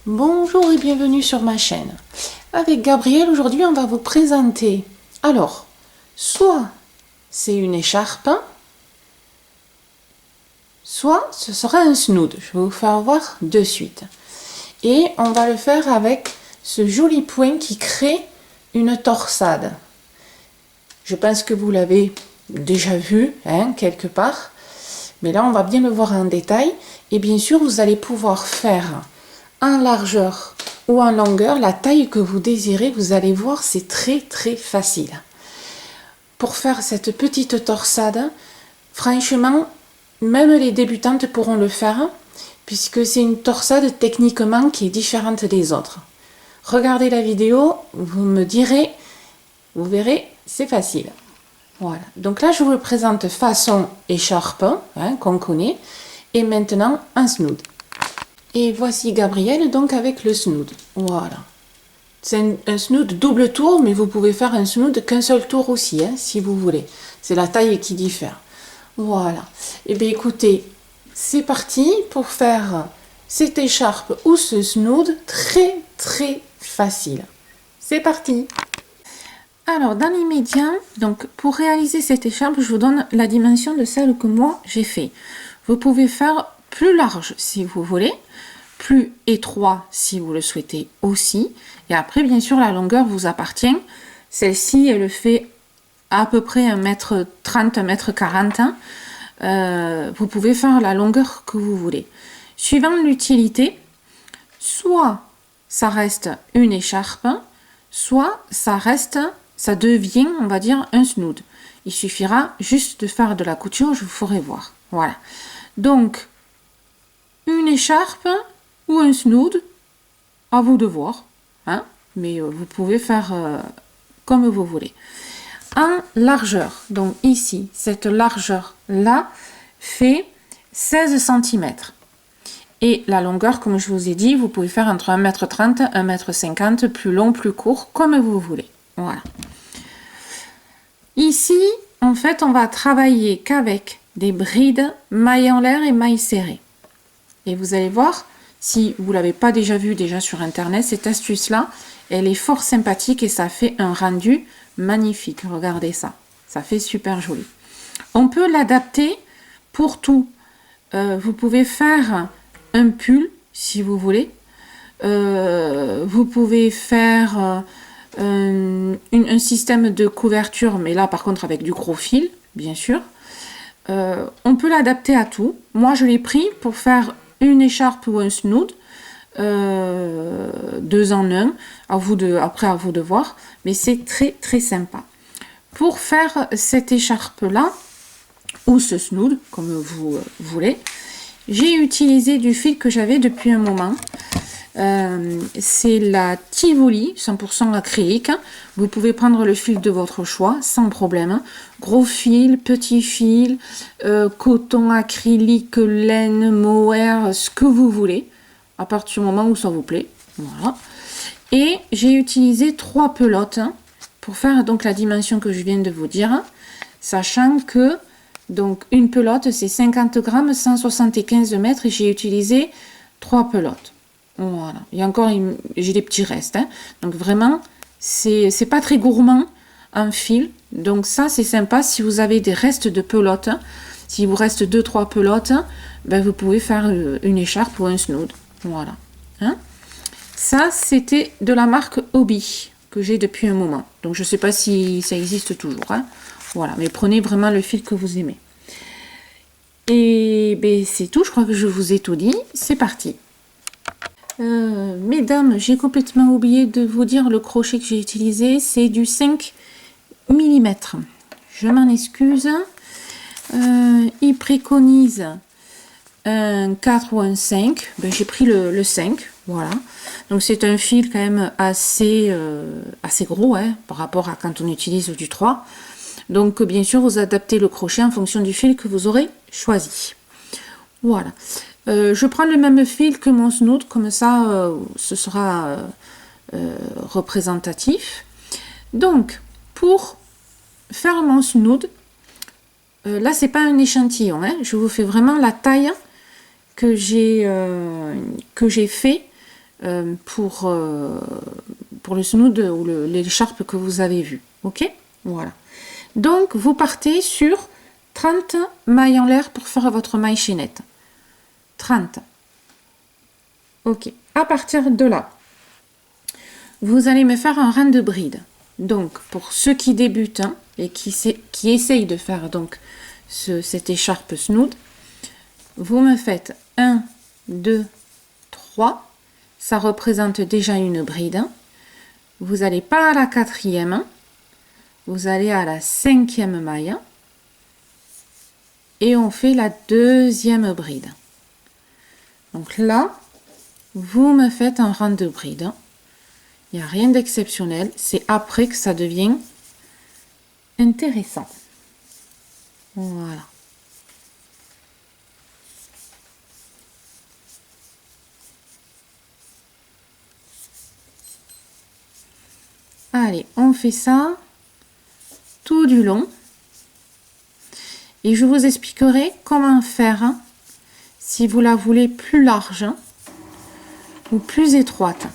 Bonjour et bienvenue sur ma chaîne. Avec Gabrielle, aujourd'hui on va vous présenter, alors, soit c'est une écharpe, soit ce sera un snood. Je vais vous faire voir de suite. Et on va le faire avec ce joli point qui crée une torsade. Je pense que vous l'avez déjà vu, quelque part. Mais là, on va bien le voir en détail. Et bien sûr, vous allez pouvoir faire en largeur ou en longueur la taille que vous désirez. Vous allez voir, c'est très très facile. Pour faire cette petite torsade, franchement, même les débutantes pourront le faire, puisque c'est une torsade techniquement qui est différente des autres. Regardez la vidéo, vous me direz, vous verrez, c'est facile. Voilà, donc là je vous le présente façon écharpe, qu'on connaît, et maintenant un snood. Et voici Gabrielle donc avec le snood, voilà. C'est un snood double tour, mais vous pouvez faire un snood qu'un seul tour aussi, si vous voulez. C'est la taille qui diffère. Voilà, et bien écoutez, c'est parti pour faire cette écharpe ou ce snood très très facile. C'est parti! Alors, dans l'immédiat, donc pour réaliser cette écharpe, je vous donne la dimension de celle que moi j'ai fait. Vous pouvez faire plus large si vous voulez, plus étroit si vous le souhaitez aussi. Et après, bien sûr, la longueur vous appartient. Celle-ci, elle fait à peu près 1m30, 1m40. Vous pouvez faire la longueur que vous voulez. Suivant l'utilité, soit ça reste une écharpe, soit ça devient, on va dire, un snood. Il suffira juste de faire de la couture, je vous ferai voir. Voilà. Donc, une écharpe ou un snood, à vous de voir. Mais vous pouvez faire comme vous voulez. En largeur, donc ici, cette largeur-là fait 16 cm. Et la longueur, comme je vous ai dit, vous pouvez faire entre 1m30, 1m50, plus long, plus court, comme vous voulez. Voilà. Ici, en fait, on va travailler qu'avec des brides, mailles en l'air et mailles serrées. Et vous allez voir, si vous ne l'avez pas déjà vu sur Internet, cette astuce-là, elle est fort sympathique et ça fait un rendu magnifique. Regardez ça, ça fait super joli. On peut l'adapter pour tout. Vous pouvez faire un pull, si vous voulez. Vous pouvez faire un système de couverture, mais là par contre avec du gros fil, bien sûr. On peut l'adapter à tout. Moi je l'ai pris pour faire une écharpe ou un snood, 2 en 1, après à vous de voir, mais c'est très très sympa. Pour faire cette écharpe là, ou ce snood, comme vous voulez, j'ai utilisé du fil que j'avais depuis un moment. C'est la Tivoli 100% acrylique. Vous pouvez prendre le fil de votre choix sans problème. Gros fil, petit fil, coton, acrylique, laine, mohair, ce que vous voulez, à partir du moment où ça vous plaît. Voilà. Et j'ai utilisé 3 pelotes pour faire donc la dimension que je viens de vous dire, sachant que donc une pelote c'est 50 grammes, 175 mètres, et j'ai utilisé 3 pelotes. Voilà. Et encore, j'ai des petits restes. Donc vraiment, c'est pas très gourmand en fil. Donc ça, c'est sympa si vous avez des restes de pelotes. S'il vous reste 2-3 pelotes, ben vous pouvez faire une écharpe ou un snood. Voilà. Ça, c'était de la marque Hobby que j'ai depuis un moment. Donc je sais pas si ça existe toujours. Voilà. Mais prenez vraiment le fil que vous aimez. Et ben, c'est tout. Je crois que je vous ai tout dit. C'est parti. Mesdames, j'ai complètement oublié de vous dire le crochet que j'ai utilisé, c'est du 5 mm. Je m'en excuse. Il préconise un 4 ou un 5. Ben, j'ai pris le 5, voilà. Donc c'est un fil quand même assez gros par rapport à quand on utilise du 3. Donc bien sûr, vous adaptez le crochet en fonction du fil que vous aurez choisi. Voilà. Je prends le même fil que mon snood, comme ça ce sera représentatif. Donc pour faire mon snood, là c'est pas un échantillon, je vous fais vraiment la taille que j'ai fait pour le snood ou l'écharpe que vous avez vu. Ok, voilà. Donc, vous partez sur 30 mailles en l'air pour faire votre maille chaînette. 30. Ok. À partir de là, vous allez me faire un rang de bride. Donc, pour ceux qui débutent et qui essayent de faire donc cette écharpe snood, vous me faites 1, 2, 3. Ça représente déjà une bride. Vous n'allez pas à la 4e. Vous allez à la 5e maille. Et on fait la 2e bride. Donc là, vous me faites un rang de bride. Il n'y a rien d'exceptionnel. C'est après que ça devient intéressant. Voilà. Allez, on fait ça tout du long. Et je vous expliquerai comment faire si vous la voulez plus large ou plus étroite.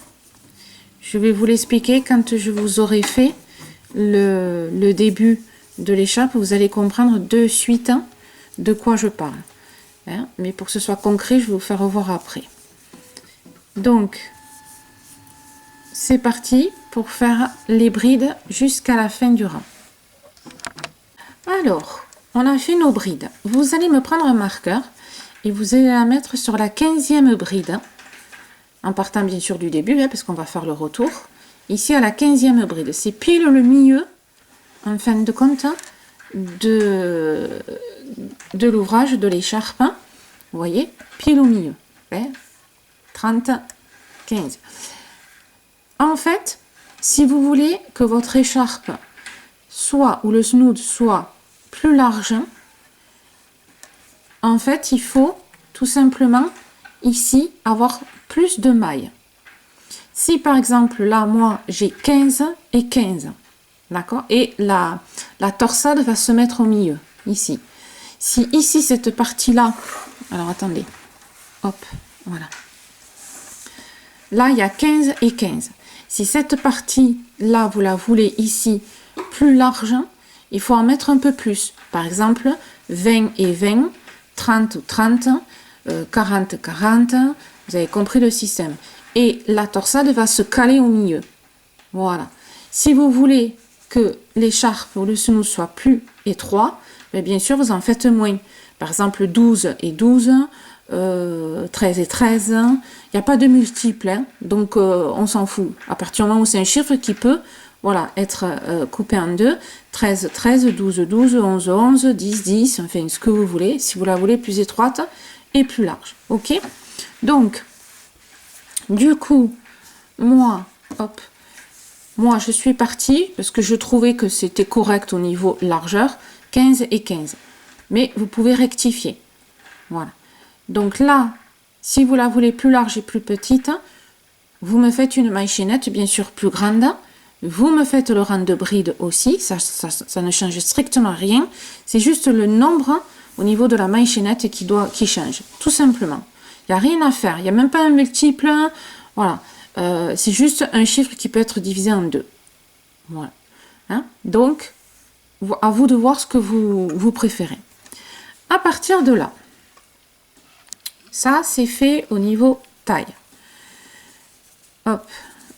Je vais vous l'expliquer quand je vous aurai fait le début de l'écharpe. Vous allez comprendre de suite de quoi je parle. Mais pour que ce soit concret, je vais vous faire revoir après. Donc, c'est parti pour faire les brides jusqu'à la fin du rang. Alors, on a fait nos brides. Vous allez me prendre un marqueur et vous allez la mettre sur la 15e bride, en partant bien sûr du début, parce qu'on va faire le retour. Ici à la 15e bride, c'est pile le milieu, en fin de compte, de l'ouvrage, de l'écharpe. Vous voyez, pile au milieu. 30, 15. En fait, si vous voulez que votre écharpe soit, ou le snood soit plus large, en fait, il faut tout simplement ici avoir plus de mailles. Si par exemple là, moi, j'ai 15 et 15, d'accord, et la torsade va se mettre au milieu, ici. Si ici, cette partie-là, alors attendez, hop, voilà. Là, il y a 15 et 15. Si cette partie-là, vous la voulez ici plus large, il faut en mettre un peu plus. Par exemple, 20 et 20, 30 ou 30, 40, 40. Vous avez compris le système. Et la torsade va se caler au milieu. Voilà. Si vous voulez que l'écharpe ou le snood soit plus étroit, bien sûr, vous en faites moins. Par exemple, 12 et 12, 13 et 13. Il n'y a pas de multiple, donc on s'en fout. À partir du moment où c'est un chiffre qui peut être coupé en deux, 13, 13, 12, 12, 11, 11, 10, 10, enfin ce que vous voulez, si vous la voulez plus étroite et plus large. Ok? Donc, du coup, moi, je suis partie parce que je trouvais que c'était correct au niveau largeur, 15 et 15. Mais vous pouvez rectifier. Voilà. Donc là, si vous la voulez plus large et plus petite, vous me faites une maille chaînette, bien sûr plus grande. Vous me faites le rang de bride aussi, ça ne change strictement rien. C'est juste le nombre au niveau de la maille chaînette qui change, tout simplement. Il n'y a rien à faire, il n'y a même pas un multiple. Voilà, c'est juste un chiffre qui peut être divisé en deux. Voilà. Donc, à vous de voir ce que vous préférez. À partir de là, ça c'est fait au niveau taille. Hop,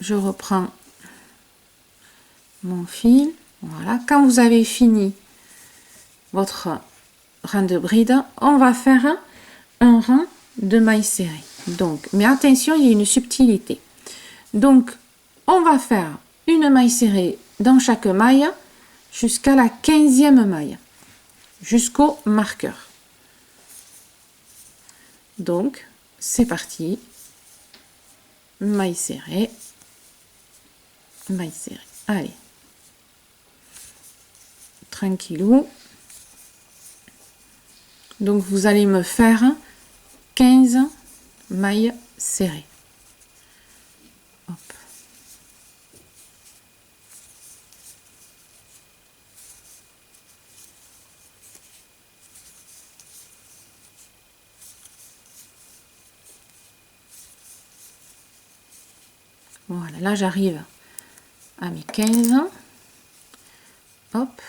je reprends mon fil. Voilà, quand vous avez fini votre rang de bride, on va faire un rang de mailles serrées. Donc, mais attention, il y a une subtilité. Donc, on va faire une maille serrée dans chaque maille jusqu'à la 15e maille, jusqu'au marqueur. Donc, c'est parti. Maille serrée. Maille serrée. Allez. Tranquillou. Donc, vous allez me faire 15 mailles serrées. Hop. Voilà, là j'arrive à mes 15. Hop.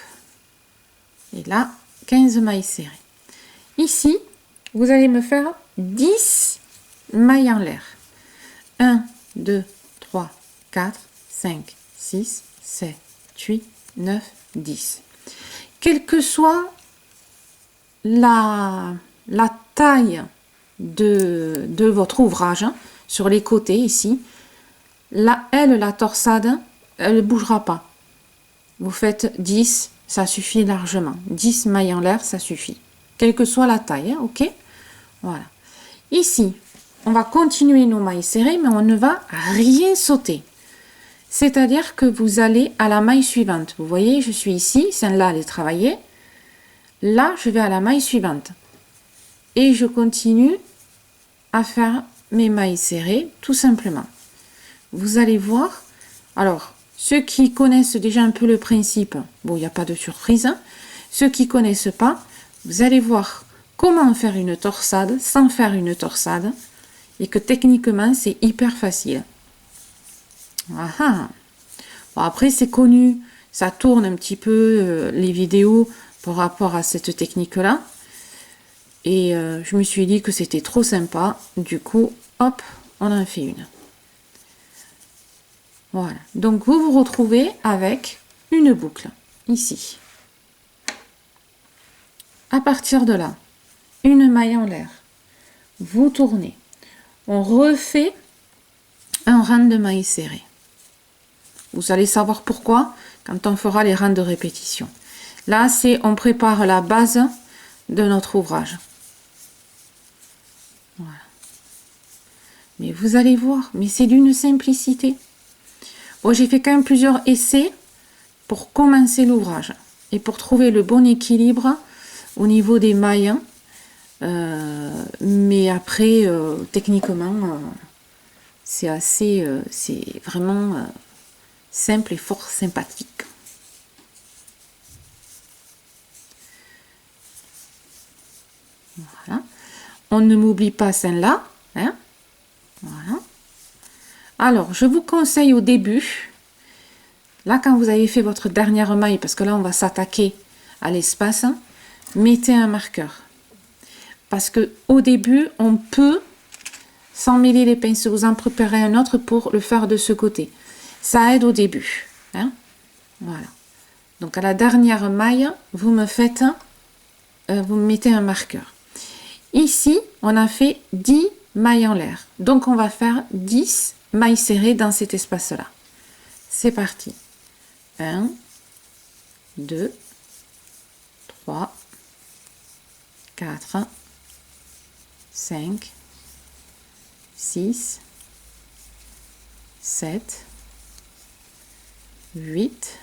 Et là, 15 mailles serrées. Ici, vous allez me faire 10 mailles en l'air. 1, 2, 3, 4, 5, 6, 7, 8, 9, 10. Quelle que soit la taille de votre ouvrage, hein, sur les côtés ici, la torsade, elle ne bougera pas. Vous faites 10, ça suffit largement. 10 mailles en l'air, ça suffit. Quelle que soit la taille, hein, ok? Voilà. Ici, on va continuer nos mailles serrées, mais on ne va rien sauter. C'est-à-dire que vous allez à la maille suivante. Vous voyez, je suis ici, celle-là, elle est travaillée. Là, je vais à la maille suivante. Et je continue à faire mes mailles serrées, tout simplement. Vous allez voir. Alors, ceux qui connaissent déjà un peu le principe, bon, il n'y a pas de surprise. Hein. Ceux qui ne connaissent pas, vous allez voir comment faire une torsade sans faire une torsade. Et que techniquement, c'est hyper facile. Bon, après, c'est connu. Ça tourne un petit peu les vidéos par rapport à cette technique-là. Et je me suis dit que c'était trop sympa. Du coup, hop, on en fait une. Voilà. Donc, vous vous retrouvez avec une boucle, ici. À partir de là, une maille en l'air. Vous tournez. On refait un rang de mailles serrées. Vous allez savoir pourquoi quand on fera les rangs de répétition. Là, c'est on prépare la base de notre ouvrage. Voilà. Mais vous allez voir, mais c'est d'une simplicité. Bon, j'ai fait quand même plusieurs essais pour commencer l'ouvrage et pour trouver le bon équilibre au niveau des mailles. Mais après, techniquement, c'est assez, c'est vraiment simple et fort sympathique. Voilà. On ne m'oublie pas celle-là. Hein, voilà. Alors, je vous conseille au début, là quand vous avez fait votre dernière maille, parce que là on va s'attaquer à l'espace, hein, mettez un marqueur. Parce que au début, on peut, sans mêler les pinceaux, vous en préparez un autre pour le faire de ce côté. Ça aide au début. Hein, voilà. Donc à la dernière maille, vous me faites, vous mettez un marqueur. Ici, on a fait 10 mailles en l'air. Donc on va faire 10 mailles serrées dans cet espace-là. C'est parti. 1, 2, 3, 4, 5, 6, 7, 8,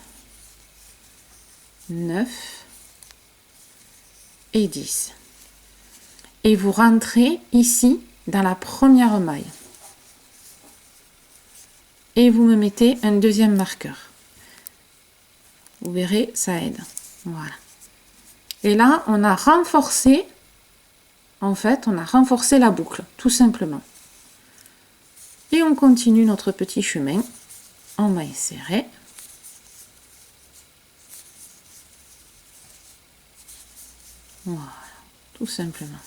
9 et 10. Et vous rentrez ici dans la première maille. Et vous me mettez un deuxième marqueur. Vous verrez, ça aide. Voilà. Et là, on a renforcé, en fait, on a renforcé la boucle, tout simplement. Et on continue notre petit chemin en maille serrée. Voilà, tout simplement.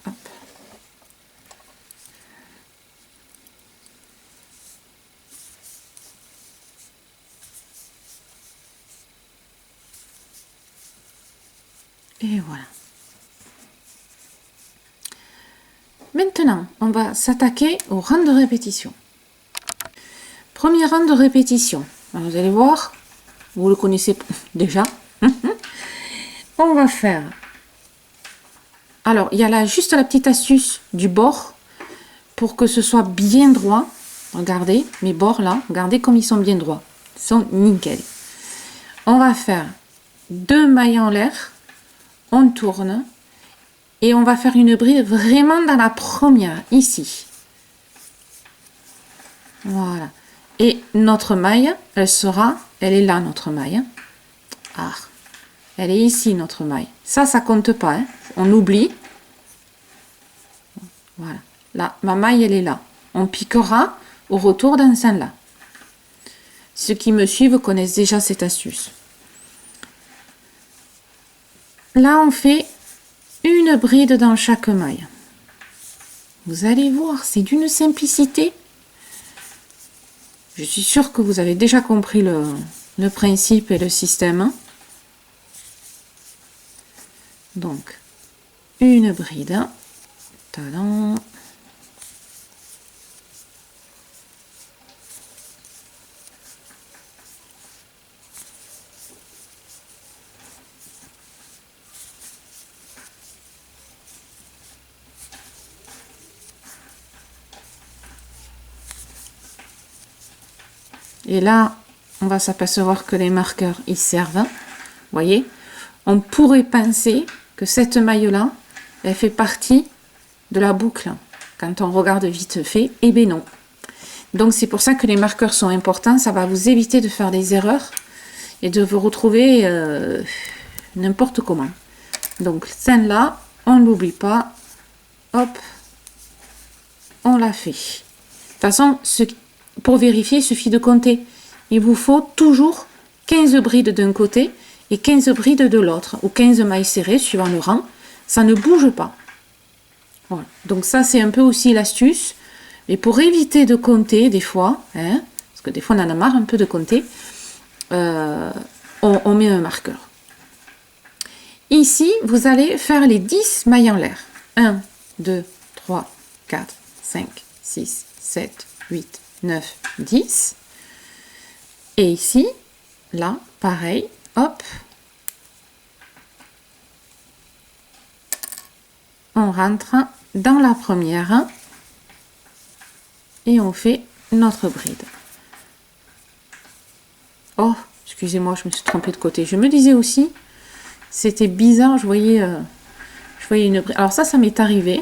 Hop. Et voilà. Maintenant, on va s'attaquer au rang de répétition. Premier rang de répétition. Alors, vous allez voir, vous le connaissez déjà. On va faire. Alors, il y a là juste la petite astuce du bord pour que ce soit bien droit. Regardez, mes bords là, regardez comme ils sont bien droits. Ils sont nickel. On va faire 2 mailles en l'air. On tourne. Et on va faire une bride vraiment dans la première, ici. Voilà. Et notre maille, elle est là notre maille. Ah, elle est ici notre maille. Ça compte pas, hein. On oublie. Voilà, là, ma maille, elle est là. On piquera au retour d'un sein là. Ceux qui me suivent connaissent déjà cette astuce. Là, on fait une bride dans chaque maille. Vous allez voir, c'est d'une simplicité. Je suis sûre que vous avez déjà compris le principe et le système. Donc, une bride. Tadam. Et là, on va s'apercevoir que les marqueurs, ils servent. Vous voyez, on pourrait penser que cette maille-là, elle fait partie de la boucle. Quand on regarde vite fait, eh bien non. Donc c'est pour ça que les marqueurs sont importants. Ça va vous éviter de faire des erreurs et de vous retrouver n'importe comment. Donc celle-là, on ne l'oublie pas. Hop, on l'a fait. De toute façon, pour vérifier, il suffit de compter. Il vous faut toujours 15 brides d'un côté et 15 brides de l'autre, ou 15 mailles serrées, suivant le rang. Ça ne bouge pas. Voilà. Donc ça, c'est un peu aussi l'astuce. Et pour éviter de compter, des fois, hein, parce que des fois, on en a marre un peu de compter, on met un marqueur. Ici, vous allez faire les 10 mailles en l'air. 1, 2, 3, 4, 5, 6, 7, 8, 9, 10. Et ici, là, pareil, hop. On rentre dans la première et on fait notre bride. Oh, excusez-moi, je me suis trompée de côté. Je me disais aussi, c'était bizarre, je voyais une bride. Alors ça m'est arrivé.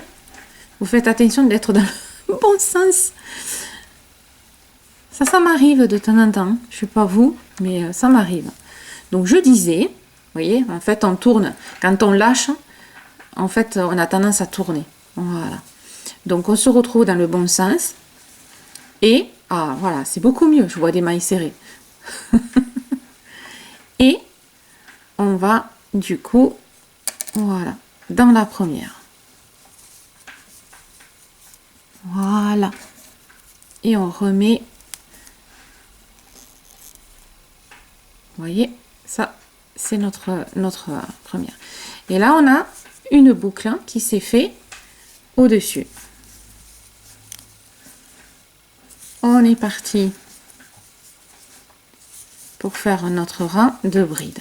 Vous faites attention d'être dans le bon sens. Ça m'arrive de temps en temps. Je ne sais pas vous, mais ça m'arrive. Donc je disais, vous voyez, en fait on tourne. Quand on lâche, en fait on a tendance à tourner. Voilà. Donc on se retrouve dans le bon sens. Et, ah voilà, c'est beaucoup mieux. Je vois des mailles serrées. Et on va du coup, voilà, dans la première. Voilà. Et on remet. Vous voyez, ça, c'est notre première. Et là, on a une boucle qui s'est fait au-dessus. On est parti pour faire notre rang de bride.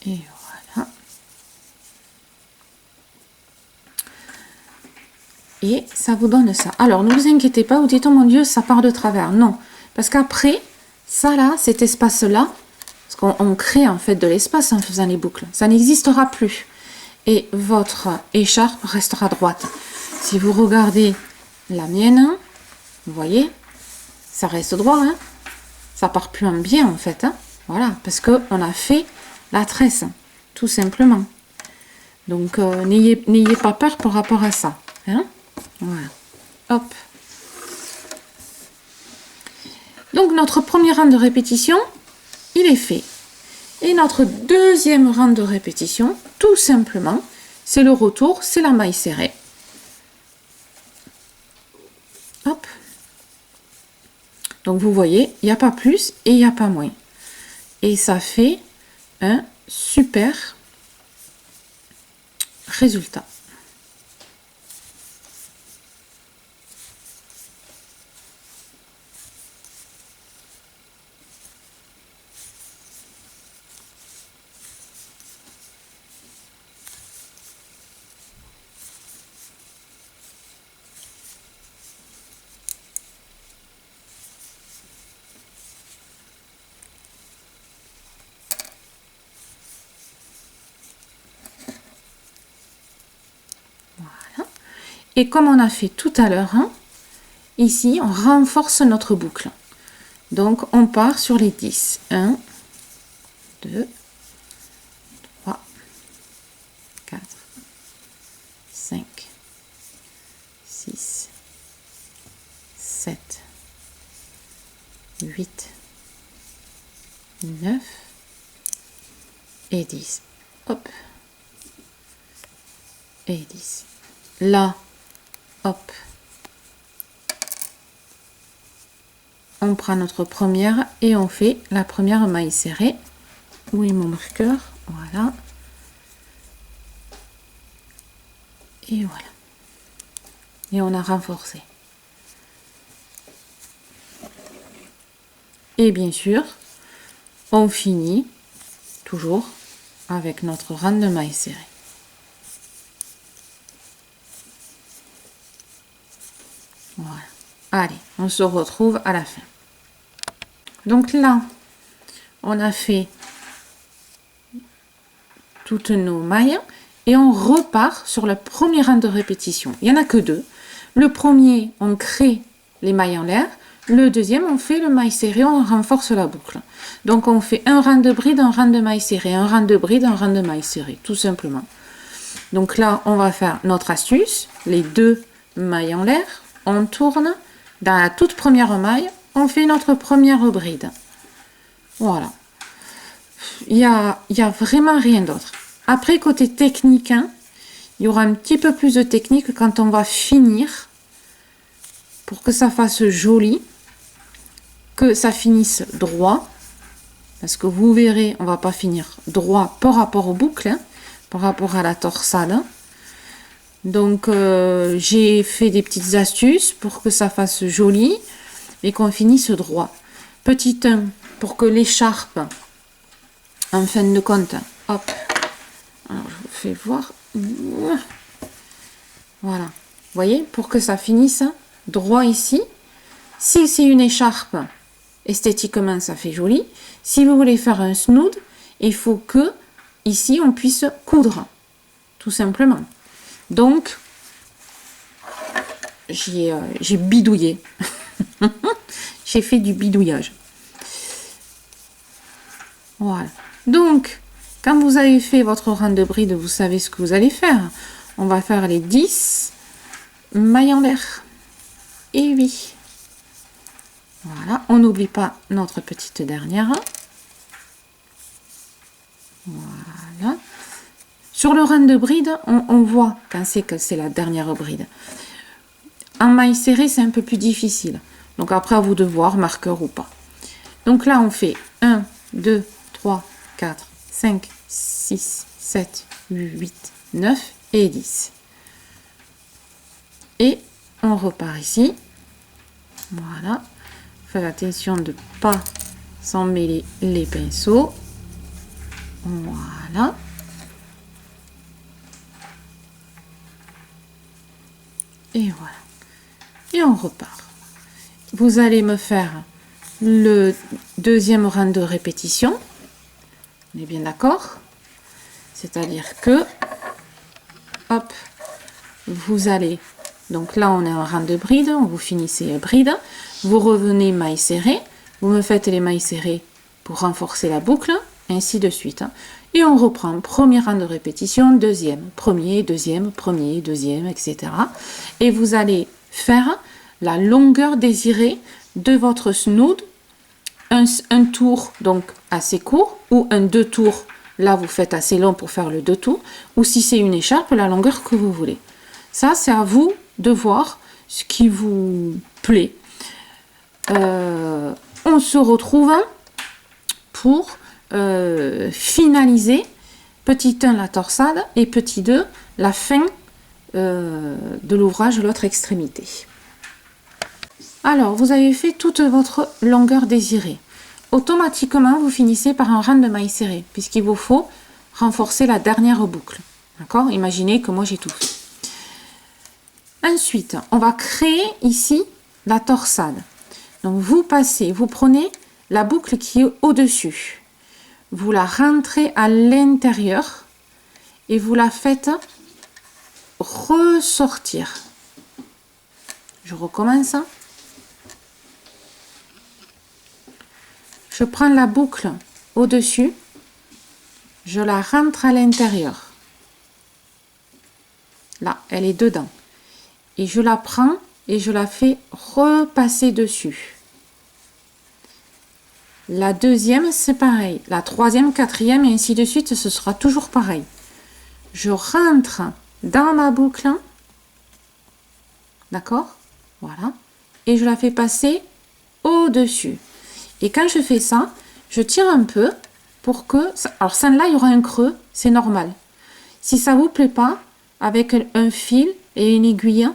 Et voilà. Et ça vous donne ça. Alors, ne vous inquiétez pas, vous dites, oh mon Dieu, ça part de travers. Non, parce qu'après, ça là, cet espace-là, parce qu'on crée en fait de l'espace en faisant les boucles, ça n'existera plus. Et votre écharpe restera droite. Si vous regardez la mienne, vous voyez, ça reste droit, hein. Ça part plus en biais en fait, hein. Voilà, parce qu'on a fait la tresse, tout simplement. Donc, n'ayez pas peur par rapport à ça, hein. Voilà, hop. Donc, notre premier rang de répétition, il est fait. Et notre deuxième rang de répétition, tout simplement, c'est le retour, c'est la maille serrée. Hop. Donc, vous voyez, il n'y a pas plus et il n'y a pas moins. Et ça fait un super résultat. Et comme on a fait tout à l'heure, hein, ici, on renforce notre boucle. Donc, on part sur les 10. 1, 2, 3, 4, 5, 6, 7, 8, 9 et 10. Hop. Et 10. Là, hop. On prend notre première et on fait la première maille serrée. Où est mon marqueur? Voilà. Et voilà. Et on a renforcé. Et bien sûr, on finit toujours avec notre rang de mailles serrées. Voilà. Allez, on se retrouve à la fin. Donc là, on a fait toutes nos mailles et on repart sur le premier rang de répétition. Il n'y en a que deux. Le premier, on crée les mailles en l'air. Le deuxième, on fait le maille serré, on renforce la boucle. Donc on fait un rang de bride, un rang de maille serré, un rang de bride, un rang de maille serré, tout simplement. Donc là, on va faire notre astuce, les deux mailles en l'air, on tourne, dans la toute première maille, on fait notre première bride. Voilà. Il y a vraiment rien d'autre. Après, côté technique, hein, il y aura un petit peu plus de technique quand on va finir, pour que ça fasse joli, que ça finisse droit, parce que vous verrez, on va pas finir droit par rapport aux boucles, hein, par rapport à la torsade. Donc j'ai fait des petites astuces pour que ça fasse joli et qu'on finisse droit. Petit 1 pour que l'écharpe, en fin de compte, hop, alors je vous fais voir, voilà, vous voyez, pour que ça finisse droit ici. Si c'est une écharpe, esthétiquement ça fait joli. Si vous voulez faire un snood, il faut que ici on puisse coudre, tout simplement. Donc j'ai bidouillé. J'ai fait du bidouillage. Voilà. Donc, quand vous avez fait votre rang de bride, vous savez ce que vous allez faire. On va faire les 10 mailles en l'air. Et oui. Voilà. On n'oublie pas notre petite dernière. Voilà. Sur le rang de bride, on voit quand c'est que c'est la dernière bride. En maille serrée, c'est un peu plus difficile. Donc après, à vous de voir, marqueur ou pas. Donc là, on fait 1, 2, 3, 4, 5, 6, 7, 8, 9 et 10. Et on repart ici. Voilà. Faites attention de ne pas s'en mêler les pinceaux. Voilà. Et voilà. Et on repart. Vous allez me faire le deuxième rang de répétition. On est bien d'accord? C'est-à-dire que, hop, vous allez, donc là on est en rang de bride, vous finissez bride, vous revenez maille serrée, vous me faites les mailles serrées pour renforcer la boucle, ainsi de suite. Et on reprend premier rang de répétition, deuxième, premier, deuxième, premier, deuxième, etc. Et vous allez faire la longueur désirée de votre snood, un tour donc assez court, ou un 2 tours, là vous faites assez long pour faire le 2 tours, ou si c'est une écharpe, la longueur que vous voulez. Ça, c'est à vous de voir ce qui vous plaît. On se retrouve pour finaliser petit 1 la torsade et petit 2 la fin de l'ouvrage, l'autre extrémité. Alors, vous avez fait toute votre longueur désirée. Automatiquement, vous finissez par un rang de mailles serrées, puisqu'il vous faut renforcer la dernière boucle. D'accord? Imaginez que moi, j'ai tout fait. Ensuite, on va créer ici la torsade. Donc, vous passez, vous prenez la boucle qui est au-dessus. Vous la rentrez à l'intérieur et vous la faites ressortir. Je recommence. Je prends la boucle au-dessus, je la rentre à l'intérieur. Là, elle est dedans. Et je la prends et je la fais repasser dessus. La deuxième, c'est pareil. La troisième, quatrième, et ainsi de suite, ce sera toujours pareil. Je rentre dans ma boucle. D'accord? Voilà. Et je la fais passer au-dessus. Et quand je fais ça, je tire un peu pour que... Alors, celle-là, il y aura un creux, c'est normal. Si ça ne vous plaît pas, avec un fil et une aiguille,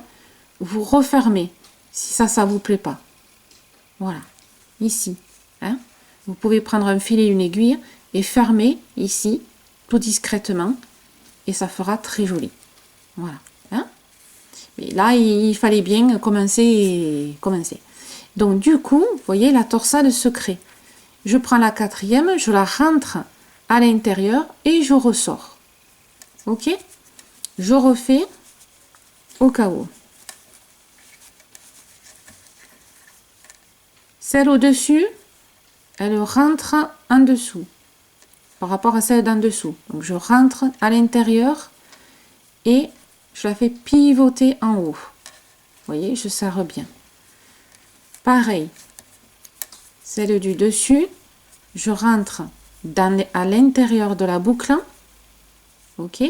vous refermez. Si ça ne vous plaît pas. Voilà. Ici. Hein? Vous pouvez prendre un fil et une aiguille et fermer ici, tout discrètement. Et ça fera très joli. Voilà. Hein? Mais là, il fallait bien commencer. Donc, du coup, vous voyez, la torsade se crée. Je prends la quatrième, je la rentre à l'intérieur et je ressors. Ok? Je refais au cas où. Celle au-dessus, elle rentre en dessous par rapport à celle d'en dessous. Donc, je rentre à l'intérieur et je la fais pivoter en haut. Vous voyez, je serre bien. Pareil, celle du dessus, je rentre à l'intérieur de la boucle, ok,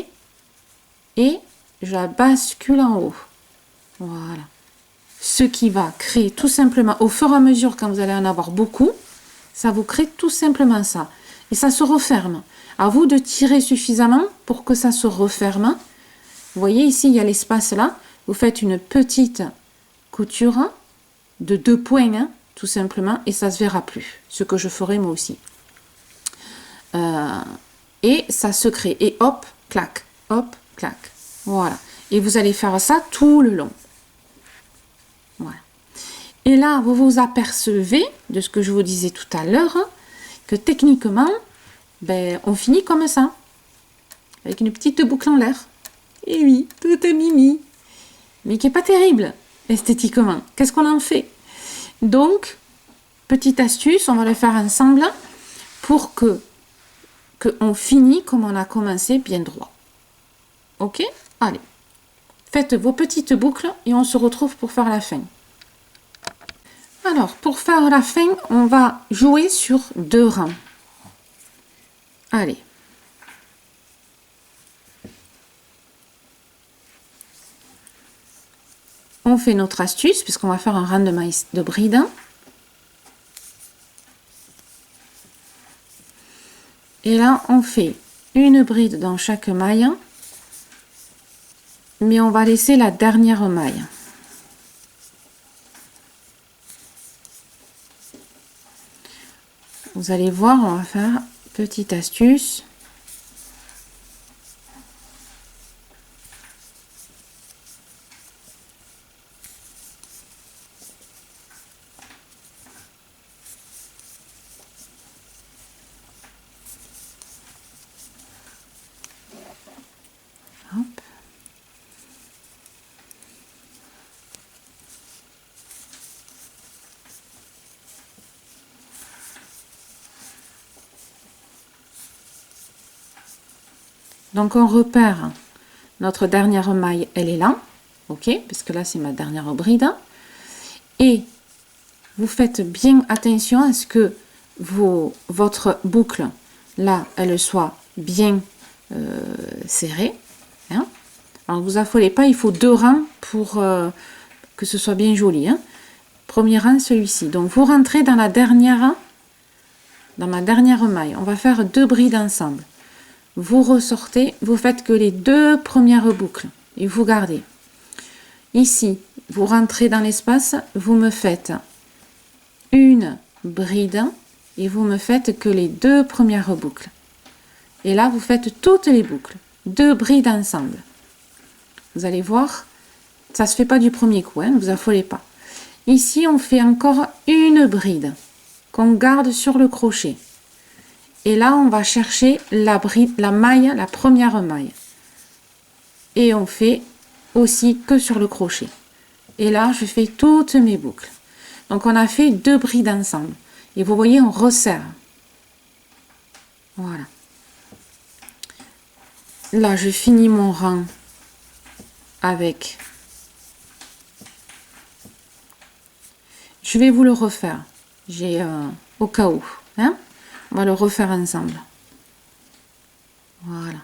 et je la bascule en haut. Voilà. Ce qui va créer tout simplement, au fur et à mesure, quand vous allez en avoir beaucoup, ça vous crée tout simplement ça. Et ça se referme. À vous de tirer suffisamment pour que ça se referme. Vous voyez ici, il y a l'espace là. Vous faites une petite couture de 2 points, hein, tout simplement, et ça ne se verra plus. Ce que je ferai moi aussi. Et ça se crée. Et hop, clac, hop, clac. Voilà. Et vous allez faire ça tout le long. Voilà. Et là, vous vous apercevez de ce que je vous disais tout à l'heure, que techniquement, ben, on finit comme ça. Avec une petite boucle en l'air. Et oui, tout est mimi. Mais qui n'est pas terrible, esthétiquement. Qu'est-ce qu'on en fait? Donc, petite astuce, on va le faire ensemble pour que on finit comme on a commencé, bien droit. Ok? Allez. Faites vos petites boucles et on se retrouve pour faire la fin. Alors, pour faire la fin, on va jouer sur 2 rangs. Allez. On fait notre astuce, puisqu'on va faire un rang de maïs de bride. Et là, on fait une bride dans chaque maille, mais on va laisser la dernière maille. Vous allez voir, on va faire petite astuce. Hop. Donc on repère notre dernière maille, elle est là, ok, parce que là c'est ma dernière bride. Et vous faites bien attention à ce que votre boucle, là, elle soit bien serrée. Hein. Alors vous affolez pas, il faut 2 rangs pour que ce soit bien joli. Hein. Premier rang, celui-ci. Donc vous rentrez dans ma dernière maille. On va faire 2 brides ensemble. Vous ressortez, vous faites que les 2 premières boucles et vous gardez. Ici, vous rentrez dans l'espace, vous me faites une bride et vous me faites que les 2 premières boucles. Et là, vous faites toutes les boucles, 2 brides ensemble. Vous allez voir, ça se fait pas du premier coup, hein, ne vous affolez pas. Ici, on fait encore une bride qu'on garde sur le crochet. Et là, on va chercher la maille, la première maille. Et on fait aussi que sur le crochet. Et là, je fais toutes mes boucles. Donc, on a fait 2 brides ensemble. Et vous voyez, on resserre. Voilà. Là, je finis mon rang avec... Je vais vous le refaire. J'ai au cas où. Hein? On va le refaire ensemble. Voilà.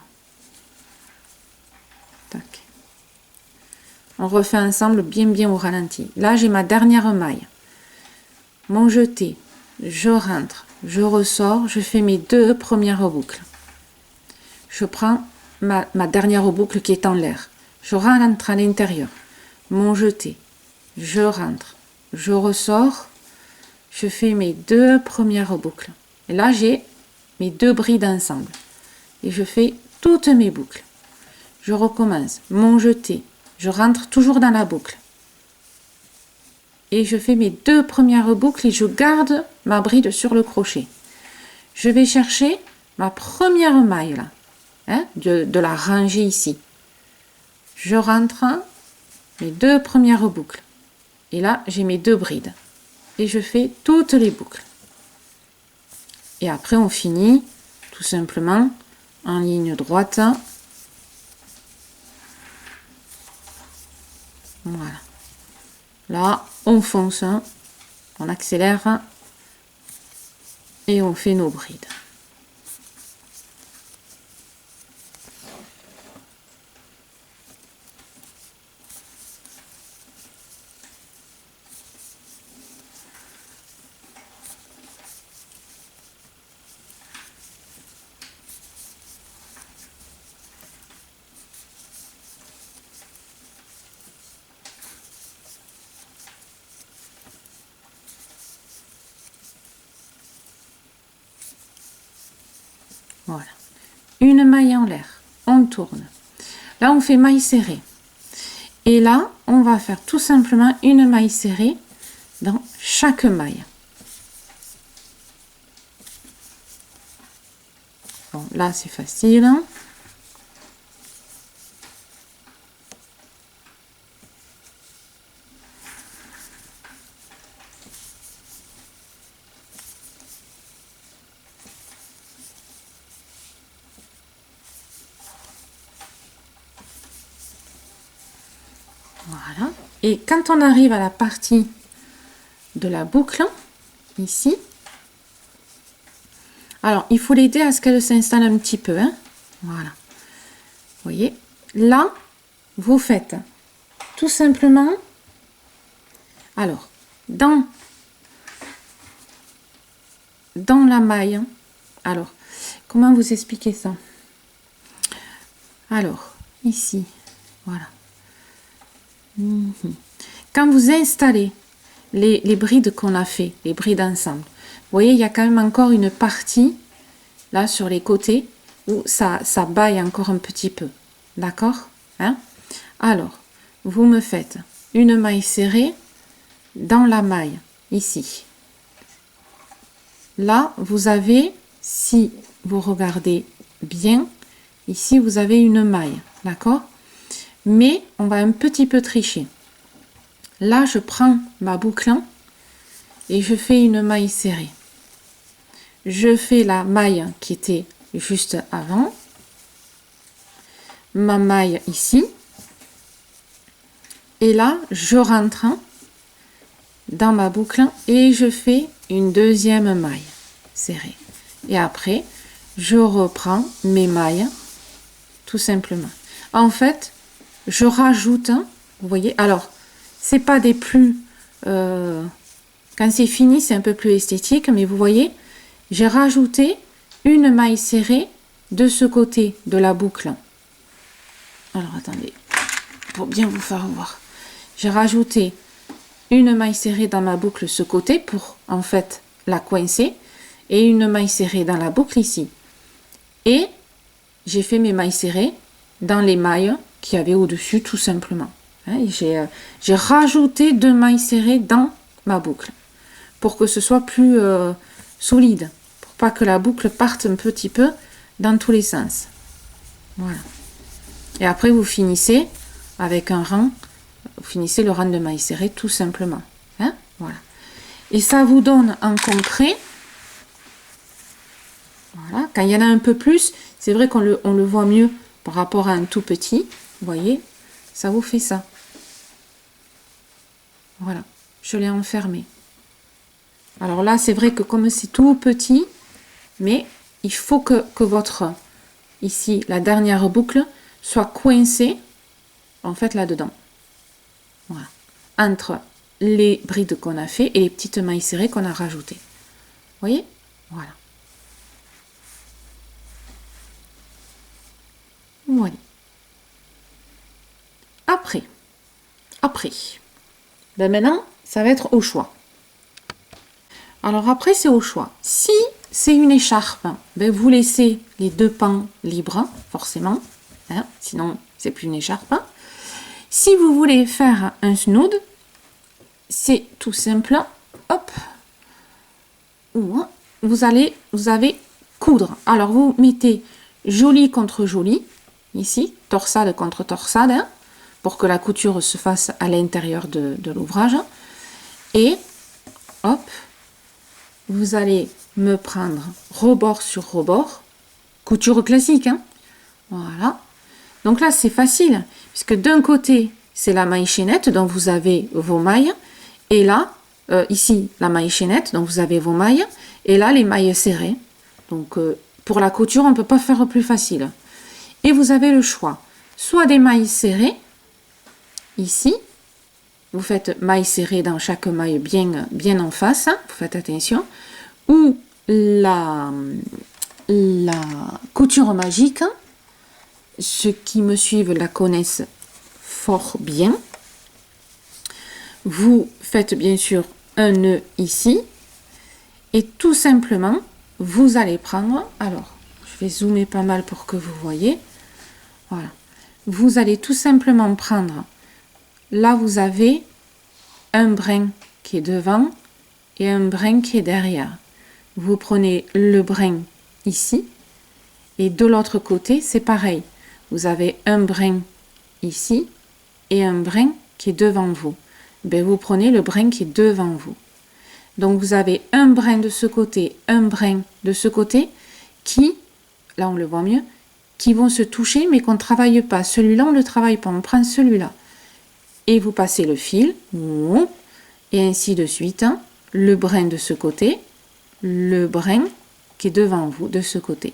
Tac. On refait ensemble bien au ralenti. Là, j'ai ma dernière maille. Mon jeté, je rentre, je ressors, je fais mes 2 premières boucles. Je prends ma dernière boucle qui est en l'air. Je rentre à l'intérieur. Mon jeté, je rentre, je ressors, je fais mes 2 premières boucles. Et là, j'ai mes 2 brides ensemble. Et je fais toutes mes boucles. Je recommence. Mon jeté, je rentre toujours dans la boucle. Et je fais mes 2 premières boucles et je garde ma bride sur le crochet. Je vais chercher ma première maille là, hein, de la rangée ici. Je rentre mes 2 premières boucles. Et là, j'ai mes 2 brides. Et je fais toutes les boucles. Et après, on finit tout simplement en ligne droite. Voilà. Là, on fonce, on accélère et on fait nos brides. Voilà. Une maille en l'air, on tourne. Là, on fait maille serrée. Et là, on va faire tout simplement une maille serrée dans chaque maille. Bon, là, c'est facile. Voilà. Et quand on arrive à la partie de la boucle, ici, alors il faut l'aider à ce qu'elle s'installe un petit peu. Hein. Voilà. Vous voyez, là, vous faites tout simplement, alors, dans la maille, alors, comment vous expliquer ça? Alors, ici, voilà. Quand vous installez les brides qu'on a fait, les brides ensemble, vous voyez, il y a quand même encore une partie, là, sur les côtés, où ça baille encore un petit peu. D'accord, hein? Alors, vous me faites une maille serrée dans la maille, ici. Là, vous avez, si vous regardez bien, ici, vous avez une maille, d'accord? Mais on va un petit peu tricher. Là, je prends ma boucle et je fais une maille serrée. Je fais la maille qui était juste avant, ma maille ici, et là, je rentre dans ma boucle et je fais une deuxième maille serrée. Et après, je reprends mes mailles, tout simplement. En fait, je rajoute, vous voyez, alors, c'est pas des plus... quand c'est fini, c'est un peu plus esthétique, mais vous voyez, j'ai rajouté une maille serrée de ce côté de la boucle. Alors, attendez, pour bien vous faire voir. J'ai rajouté une maille serrée dans ma boucle ce côté pour, en fait, la coincer, et une maille serrée dans la boucle ici. Et j'ai fait mes mailles serrées dans les mailles qu'il y avait au-dessus, tout simplement. Hein, j'ai rajouté 2 mailles serrées dans ma boucle pour que ce soit plus solide, pour pas que la boucle parte un petit peu dans tous les sens. Voilà. Et après, vous finissez avec un rang vous finissez le rang de mailles serrées tout simplement. Hein, voilà. Et ça vous donne en concret, voilà, quand il y en a un peu plus, c'est vrai qu'on le voit mieux par rapport à un tout petit. Vous voyez, ça vous fait ça. Voilà, je l'ai enfermé. Alors là, c'est vrai que comme c'est tout petit, mais il faut que votre, ici, la dernière boucle, soit coincée, en fait, là-dedans. Voilà. Entre les brides qu'on a fait et les petites mailles serrées qu'on a rajoutées. Vous voyez? Voilà. Voilà. Après, ben maintenant, ça va être au choix. Alors après, c'est au choix. Si c'est une écharpe, ben vous laissez les deux pans libres, forcément. Hein, sinon, c'est plus une écharpe. Si vous voulez faire un snood, c'est tout simple. Hop. Vous avez coudre. Alors, vous mettez joli contre joli. Ici, torsade contre torsade. Hein, pour que la couture se fasse à l'intérieur de l'ouvrage. Et, hop, vous allez me prendre rebord sur rebord, couture classique, hein. Voilà. Donc là, c'est facile, puisque d'un côté, c'est la maille chaînette, donc vous avez vos mailles, et là, ici, la maille chaînette, donc vous avez vos mailles, et là, les mailles serrées. Donc, pour la couture, on ne peut pas faire plus facile. Et vous avez le choix, soit des mailles serrées, ici, vous faites maille serrée dans chaque maille bien en face, hein, vous faites attention, ou la couture magique, ceux qui me suivent la connaissent fort bien. Vous faites bien sûr un nœud ici, et tout simplement, vous allez prendre, alors, je vais zoomer pas mal pour que vous voyez, voilà, vous allez tout simplement prendre, là vous avez un brin qui est devant et un brin qui est derrière. Vous prenez le brin ici et de l'autre côté c'est pareil. Vous avez un brin ici et un brin qui est devant vous. Ben, vous prenez le brin qui est devant vous. Donc vous avez un brin de ce côté, un brin de ce côté qui, là on le voit mieux, qui vont se toucher mais qu'on ne travaille pas. Celui-là on ne le travaille pas, on prend celui-là. Et vous passez le fil, et ainsi de suite, hein, le brin de ce côté, le brin qui est devant vous de ce côté,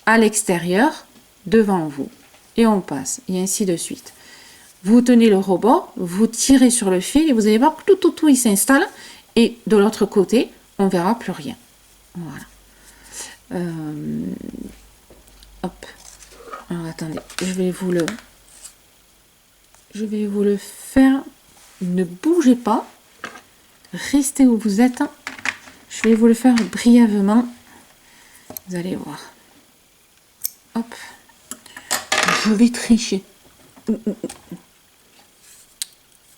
à l'extérieur, devant vous, et on passe, et ainsi de suite. Vous tenez le rebord, vous tirez sur le fil, et vous allez voir que tout il s'installe, et de l'autre côté, on verra plus rien. Voilà. Hop. Alors attendez, je vais vous le faire. Ne bougez pas. Restez où vous êtes. Je vais vous le faire brièvement. Vous allez voir. Hop. Je vais tricher.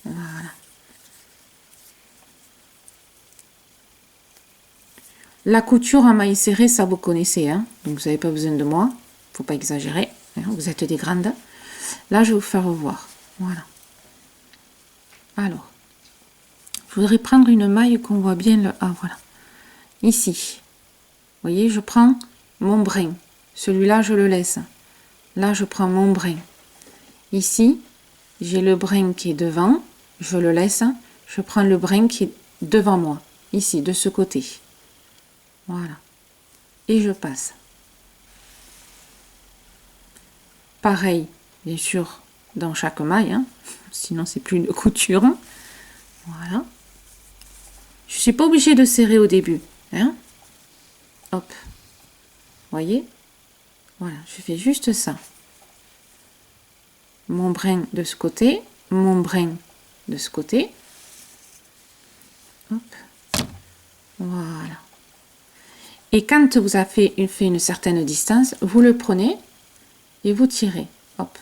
Voilà. La couture en maille serrée, ça vous connaissez. Hein, donc vous n'avez pas besoin de moi. Faut pas exagérer. Hein, vous êtes des grandes. Là, je vais vous faire voir. Voilà. Alors. Je voudrais prendre une maille qu'on voit bien le... Ah, voilà. Ici. Vous voyez, je prends mon brin. Celui-là, je le laisse. Là, je prends mon brin. Ici, j'ai le brin qui est devant. Je le laisse. Je prends le brin qui est devant moi. Ici, de ce côté. Voilà. Et je passe. Pareil, bien sûr, dans chaque maille. Hein. Sinon, c'est plus une couture. Voilà. Je ne suis pas obligée de serrer au début. Hein. Hop. Voyez? Voilà, je fais juste ça. Mon brin de ce côté, mon brin de ce côté. Hop. Voilà. Et quand vous avez fait une certaine distance, vous le prenez et vous tirez. Hop.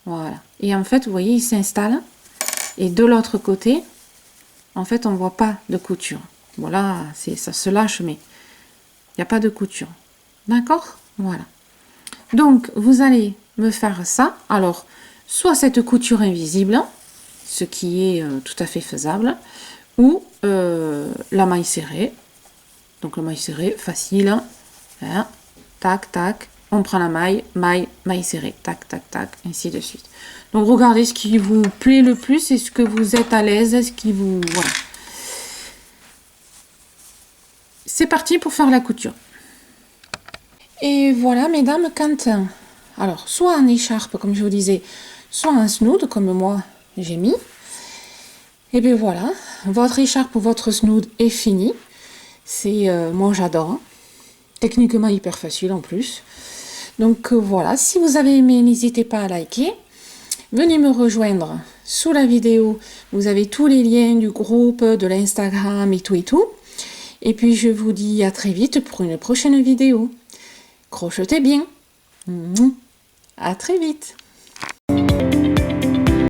Voilà. Et en fait, vous voyez, il s'installe. Et de l'autre côté, en fait, on ne voit pas de couture. Voilà, ça se lâche, mais il n'y a pas de couture. D'accord? Voilà. Donc, vous allez me faire ça. Alors, soit cette couture invisible, ce qui est tout à fait faisable, ou la maille serrée. Donc la maille serrée, facile, hein, tac, tac, on prend la maille, maille, maille serrée, tac, tac, tac, ainsi de suite. Donc regardez ce qui vous plaît le plus, est-ce que vous êtes à l'aise, est-ce qui vous... Voilà. C'est parti pour faire la couture. Et voilà, mesdames, quand... Alors, soit en écharpe, comme je vous disais, soit en snood, comme moi, j'ai mis. Et bien voilà, votre écharpe ou votre snood est fini. C'est... moi, j'adore. Techniquement, hyper facile en plus. Donc voilà, si vous avez aimé, n'hésitez pas à liker. Venez me rejoindre sous la vidéo. Vous avez tous les liens du groupe, de l'Instagram et tout et tout. Et puis je vous dis à très vite pour une prochaine vidéo. Crochetez bien. À très vite.